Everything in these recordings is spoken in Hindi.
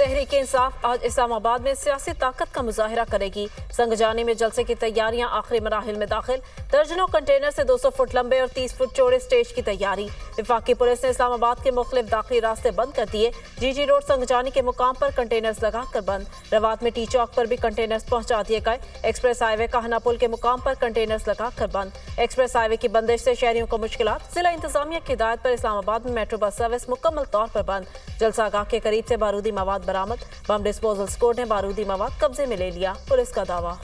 तहरीक इंसाफ आज इस्लामाबाद में सियासी ताकत का मुजाहिरा करेगी। संगजानी में जलसे की तैयारियां आखिरी मराहिल में दाखिल। दर्जनों कंटेनर से 200 फुट लंबे और 30 फुट चौड़े स्टेज की तैयारी। वफाकी पुलिस ने इस्लामाबाद के मुख्तलिफ दाखिली रास्ते बंद कर दिए। जीटी रोड संगजानी के मुकाम पर कंटेनर्स लगाकर बंद। रवात में टी चौक पर भी कंटेनर्स पहुंचा दिए गए। एक्सप्रेस हाईवे कहना पुल के मुकाम पर कंटेनर्स लगाकर बंद। एक्सप्रेस हाईवे की बंदिश से शहरियों को मुश्किलात। जिला इंतजामिया की हिदायत पर इस्लामाबाद में मेट्रो बस सर्विस मुकम्मल तौर पर बंद। जलसागाह के करीब से बारूदी मवाद बरामद। बम डिस्पोजल स्क्वाड ने बारूदी मवाद कब्जे में ले लिया, पुलिस का दावा।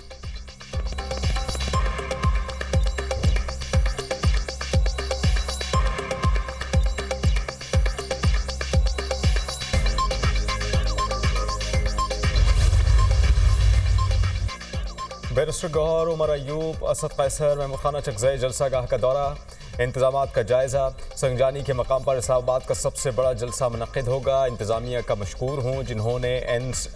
बैरिस्टर गौहर, उमर अयूब, असद कैसर, महमूद खाना चकजई जलसागाह का दौरा, इंतजामात का जायज़ा। संगजानी के मकाम पर इस्लामाबाद का सबसे बड़ा जलसा मुनक़िद होगा। इंतजामिया का मशकूर हूँ जिन्होंने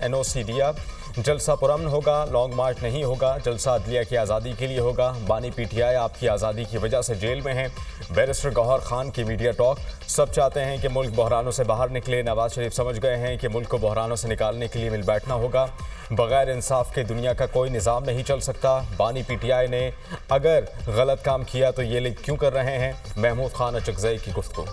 NOC दिया। जलसा पुरअमन होगा, लॉन्ग मार्च नहीं होगा। जलसा अदलिया की आज़ादी के लिए होगा। बानी PTI आपकी आज़ादी की वजह से जेल में हैं। बैरिस्टर गौहर खान की मीडिया टॉक। सब चाहते हैं कि मुल्क बहरानों से बाहर निकले। नवाज शरीफ समझ गए हैं कि मुल्क को बहरानों से निकालने के लिए मिल बैठना होगा। बगैर इंसाफ के दुनिया का कोई निज़ाम नहीं चल सकता। बानी PTI ने अगर गलत काम किया तो ये लोग क्यों कर रहे हैं? महमूद खान चकजई की गुफ्तगू।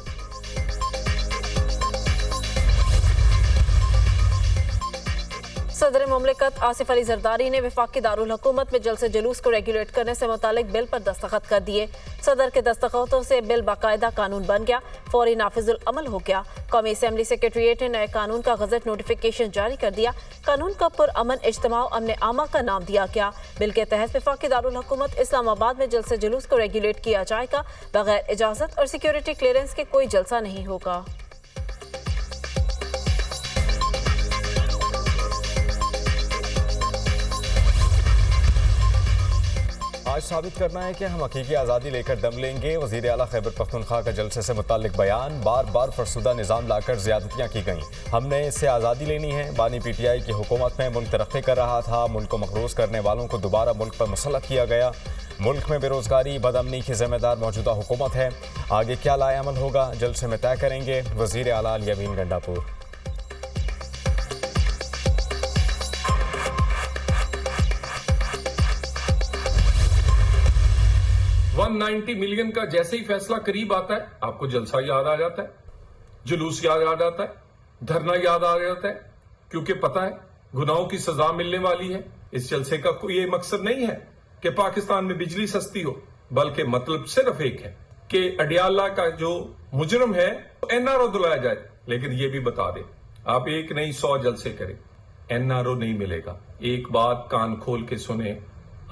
सदर मुमलिकत आसिफ अली जरदारी ने वफाकी दारुल हुकूमत में जलसे जुलूस को रेगुलेट करने से मुतालिक बिल पर दस्तखत कर दिए। सदर के दस्तखतों से बिल बाकायदा कानून बन गया, फौरी नाफिजुल अमल हो गया। कौमी असम्बली सेक्रेटरीट ने नए कानून का गजट नोटिफिकेशन जारी कर दिया। कानून का पुरअमन इज्तिमा अमन आमा का नाम दिया गया। बिल के तहत वफाकी दारुल हुकूमत इस्लामाबाद में जलसे जुलूस को रेगुलेट किया जाएगा। बगैर इजाजत और सिक्योरिटी क्लियरेंस के कोई जलसा नहीं होगा। आज साबित करना है कि हम हकीकी आज़ादी लेकर दम लेंगे। वज़ीर आला खैबर पख्तूनख्वा का जलसे से मुताल्लिक बयान। बार बार फरसुदा निज़ाम लाकर ज़्यादतियाँ की गईं। हमने इससे आज़ादी लेनी है। बानी PTI की हुकूमत में मुल्क तरक्की कर रहा था। मुल्क को मकरूज़ करने वालों को दोबारा मुल्क पर मुसल्लत किया गया। मुल्क में बेरोज़गारी, बदअमनी की ज़िम्मेदार मौजूदा हुकूमत है। आगे क्या लाएअमल होगा, जलसे में तय करेंगे। वज़ीर आला अल-यमीन गंडापुर। 190 मिलियन का जैसे ही फैसला करीब आता है आपको जलसा याद आ जाता है, जुलूस याद आ जाता है, धरना याद आ जाता है, क्योंकि पता है गुनाहों की सजा मिलने वाली है। इस जलसे का कोई ये मकसद नहीं है कि पाकिस्तान में बिजली सस्ती हो, बल्कि मतलब सिर्फ एक है कि अडियाला का जो मुजरम है NRO दिलाया जाए। लेकिन ये भी बता दें, आप एक नहीं 100 जलसे करें, NRO नहीं मिलेगा। एक बात कान खोल के सुने,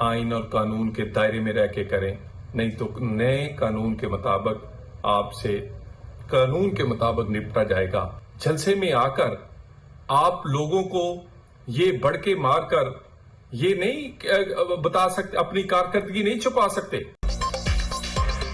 आइन और कानून के दायरे में रह के करें, नहीं तो नए कानून के मुताबिक आपसे कानून के मुताबिक निपटा जाएगा। जलसे में आकर आप लोगों को ये बढ़के मारकर ये नहीं बता सकते, अपनी कारकर्दगी नहीं छुपा सकते।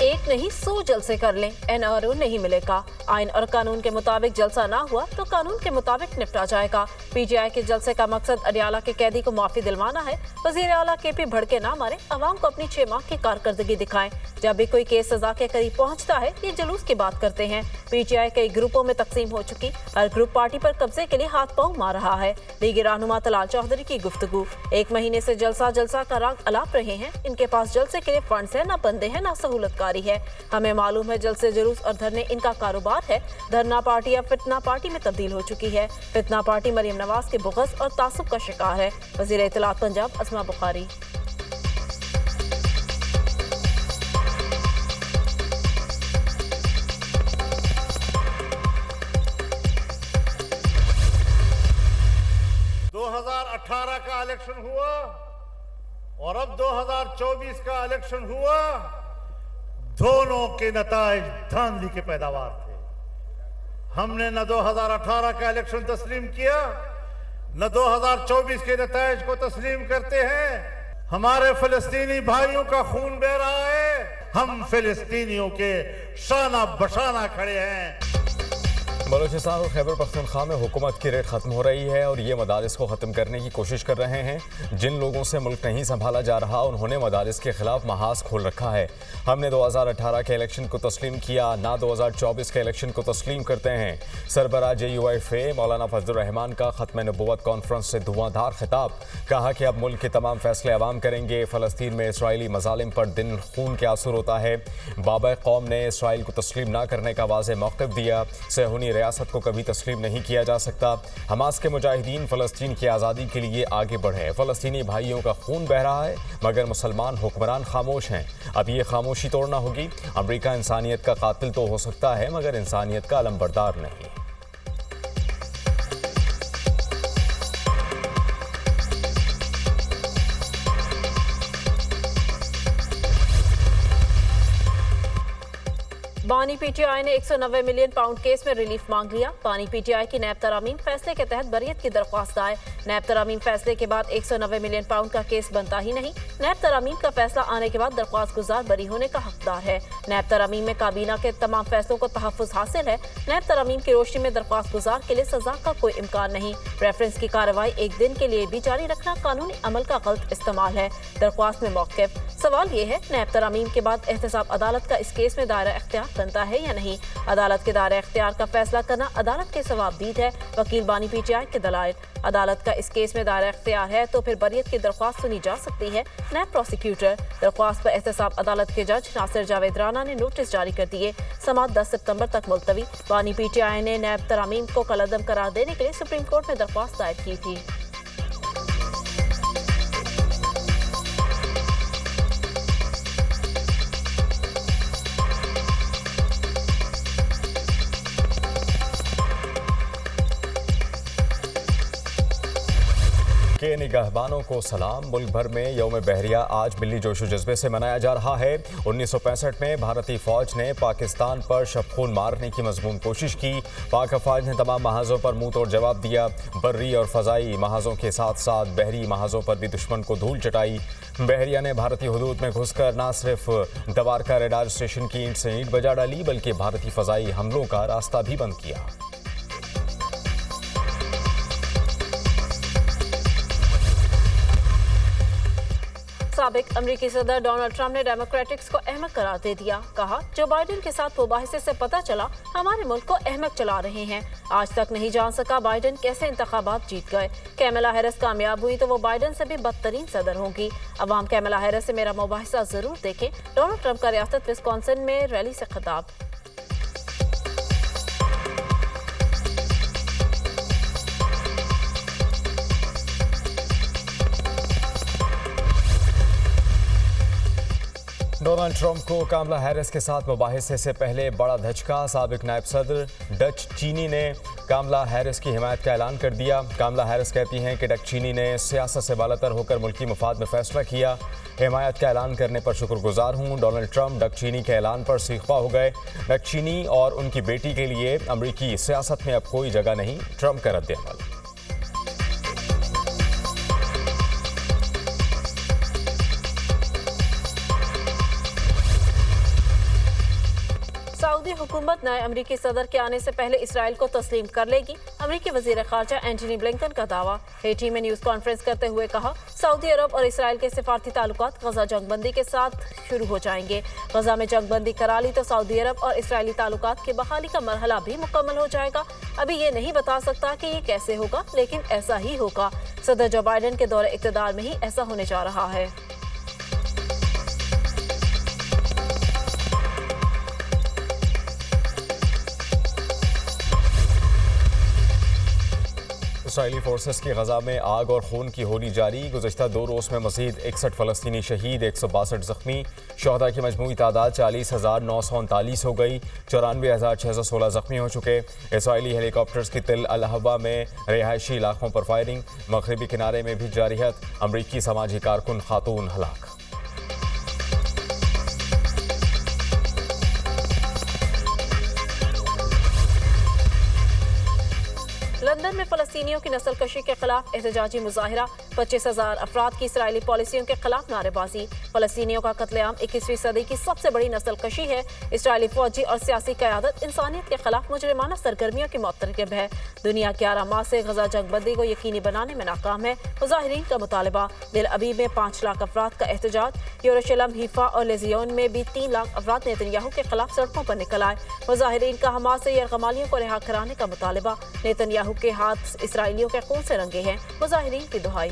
एक नहीं 100 जलसे कर लें, NRO नहीं मिलेगा। आइन और कानून के मुताबिक जलसा ना हुआ तो कानून के मुताबिक निपटा जाएगा। PTI के जलसे का मकसद अडियाला के कैदी को माफी दिलवाना है। वजीर आला KP भड़के ना मारे, अवाम को अपनी 6 माह की कारकर्दगी दिखाएं। जब भी कोई केस सजा के करीब पहुंचता है ये जुलूस की बात करते हैं। PTI कई ग्रुपों में तकसीम हो चुकी, हर ग्रुप पार्टी पर कब्जे के लिए हाथ पांव मार रहा है। लीगी रहनुमा तलाल चौधरी की गुफ्तगू। 1 महीने से जलसा का रंग अलाप रहे हैं। इनके पास जलसे के लिए फंड्स है, ना बंदे हैं, ना सहूलतकारी है। हमें मालूम है जलसे जुलूस और धरने इनका कारोबार है। धरना पार्टी अब फितना पार्टी में तब्दील हो चुकी है। फितना पार्टी मरियम नवाज के बुग़्ज़ और तासुब का शिकार है। वज़ीर इत्तलात पंजाब अस्मा बुखारी। का इलेक्शन हुआ और अब 2024 का इलेक्शन हुआ, दोनों के नताइज धांधली के पैदावार थे। हमने न 2018 का इलेक्शन तस्लीम किया, न 2024 के नताइज को तस्लीम करते हैं। हमारे फिलिस्तीनी भाइयों का खून बह रहा है, हम फिलिस्तीनियों के शाना बशाना खड़े हैं। बलूचिस्तान और खैबर पख्तूनख्वा में हुकूमत की रेट खत्म हो रही है और ये मदारिस को ख़त्म करने की कोशिश कर रहे हैं। जिन लोगों से मुल्क नहीं संभाला जा रहा उन्होंने मदारिस के खिलाफ महाज खोल रखा है। हमने 2018 के इलेक्शन को तस्लीम किया, ना 2024 के इलेक्शन को तस्लीम करते हैं। सरबराह JUIF मौलाना फजलुर रहमान का ख़त्म नबुव्वत कॉन्फ्रेंस से धुआंधार खिताब। कहा कि अब मुल्क के तमाम फैसले अवाम करेंगे। फ़लस्तीन में इसराइली मज़ालिम पर दिन खून के आंसू रोता है। बाबा कौम ने इसराइल को तस्लीम न करने का वाज़ेह मौक़िफ़ दिया। सहूनी रियासत को कभी तस्लीम नहीं किया जा सकता। हमास के मुजाहिदीन फ़लस्तीन की आज़ादी के लिए आगे बढ़े। फ़लस्तीनी भाइयों का खून बह रहा है मगर मुसलमान हुक्मरान खामोश हैं। अब ये खामोशी तोड़ना होगी। अमेरिका इंसानियत का कातिल तो हो सकता है मगर इंसानियत का अलमबरदार नहीं। बानी PTI ने 190 मिलियन पाउंड केस में रिलीफ मांग लिया। बानी PTI की नैब तरामीम फैसले के तहत बरियत की दरख्वास्त आए। नैब तरामीम फैसले के बाद 190 मिलियन पाउंड का केस बनता ही नहीं। नैब तरामीम का फैसला आने के बाद दरख्वास्त गुजार बरी होने का हकदार है। नैब तरामीम में काबीना के तमाम फैसलों को तहफ़्फ़ुज़ हासिल है। नैब तरामीम की रोशनी में दरख्वास्त गुजार के लिए सजा का कोई इम्कान नहीं। रेफरेंस की कार्रवाई एक दिन के लिए भी जारी रखना कानूनी अमल का गलत इस्तेमाल है। दरख्वास्त में मौक़िफ़ सवाल ये है, नैब तरामीम के बाद एहतसाब अदालत का इस केस में दायरा इख्तियार बनता है या नहीं। अदालत के दायरा इख्तियार का फैसला करना अदालत के सवाबदीद है। वकील बानी PTI के दलाइल, अदालत का इस केस में दायरा इख्तियार है तो फिर बरियत की दरख्वास्त सुनी जा सकती है। नैब प्रोसिक्यूटर दरख्वास्त पर एहतसाब अदालत के जज नासिर जावेद राना ने नोटिस जारी कर दिए। समाअत 10 सितंबर तक मुलतवी। बानी PTI ने नैब तरामीम को कलअदम करार देने के लिए सुप्रीम कोर्ट में दरख्वास्त दायर की थी। के निगहबानों को सलाम। मुल्क भर में यौम बहरिया आज मिली जोशो जज्बे से मनाया जा रहा है। 1965 में भारतीय फौज ने पाकिस्तान पर शबखून मारने की मजमून कोशिश की। पाक अफवाज ने तमाम महाजों पर मुंह तोड़ जवाब दिया। बर्री और फ़ज़ाई महाजों के साथ साथ बहरी महाजों पर भी दुश्मन को धूल चटाई। बहरिया ने भारतीय हुदूद में घुसकर न सिर्फ दवारका रेडार स्टेशन की ईंट से ईंट बजा डाली बल्कि भारतीय फ़ज़ाई हमलों का रास्ता भी बंद किया। साबिक अमेरिकी सदर डोनाल्ड ट्रंप ने डेमोक्रेटिक्स को अहमक करार दे दिया। कहा, जो बाइडेन के साथ मुबाहिसे से पता चला हमारे मुल्क को अहमक चला रहे हैं। आज तक नहीं जान सका बाइडेन कैसे इंतखाबात जीत गए। कैमला हैरिस कामयाब हुई तो वो बाइडेन से भी बदतरीन सदर होंगी। अवाम कैमला हैरिस से मेरा मुबाहिसा जरूर देखें। डोनाल्ड ट्रंप का रियासत विस्कॉन्सिन में रैली से खिताब। डोनाल्ड ट्रंप को कामला हैरिस के साथ मुबाहिसे से पहले बड़ा धचका। साबिक नायब सदर डच चीनी ने कामला हैरिस की हिमायत का ऐलान कर दिया। कामला हैरिस कहती हैं कि डच चीनी ने सियासत से बालातर होकर मुल्की मफाद में फैसला किया। हिमायत का ऐलान करने पर शुक्रगुजार हूँ। डोनाल्ड ट्रंप डक चीनी के ऐलान पर सीखपा हो गए। डक चीनी और उनकी बेटी के लिए अमरीकी सियासत में अब कोई जगह नहीं। ट्रंप का रद्द-ए-अमल। सऊदी हुकूमत नए अमरीकी सदर के आने से पहले इसराइल को तस्लीम कर लेगी। अमरीकी वजीर खारजा एंटनी ब्लिंकन का दावा। हेटी में न्यूज़ कॉन्फ्रेंस करते हुए कहा, सऊदी अरब और इसराइल के सिफारती ताल्लुकात गजा जंगबंदी के साथ शुरू हो जाएंगे। गजा में जंगबंदी करा ली तो सऊदी अरब और इसराइली ताल्लुकात की बहाली का मरहला भी मुकम्मल हो जाएगा। अभी ये नहीं बता सकता कि ये कैसे होगा, लेकिन ऐसा ही होगा। सदर जो बाइडेन के दौरे इक़्तिदार में ही ऐसा होने जा रहा है। इसराइली फोर्सेस की गजा में आग और खून की होली जारी। गुज़श्ता 2 रोज़ में मज़ीद 61 फ़लस्तीनी शहीद, 162 ज़ख्मी। शहदा की मजमूई तादाद 40,939 हो गई। 94,616 ज़ख्मी हो चुके। इसराइली हेलीकॉप्टर्स की तिल अल हवा में रिहायशी इलाकों पर फायरिंग। मगरबी किनारे में भी जारियत। अमरीकी समाजी कारकुन खातून हलाक। लंदन में फलस्तीनियों की नस्ल कशी के खिलाफ एहतजाजी मुजाहिरा, 25,000 अफराद की इसराइली पॉलिसियों के खिलाफ नारेबाजी। फलस्तीनियों का कत्लेआम 21वीं सदी की सबसे बड़ी नस्ल कशी है। इसराइली फौजी और सियासी क़यादत इंसानियत के खिलाफ मुजरिमाना सरगर्मियों की मौतरकिब है। दुनिया 11 माह से गजा जंगबंदी को यकीनी बनाने में नाकाम है। मुजाहिरीन का मुतालबा। दिल अबीब में 5 लाख अफराद का एहतजाज। यरूशलेम, हीफा और लेजियोन में भी 3 लाख अफराद नेतन्याहू के खिलाफ सड़कों पर निकल आए। मुजाहिरीन का हमास से यरगमालियों को रिहा कराने का मुतालबा। नेतन्याहू के हाथ इसराइलियों के खून से रंगे हैं। मुजाहिरीन की दुहाई।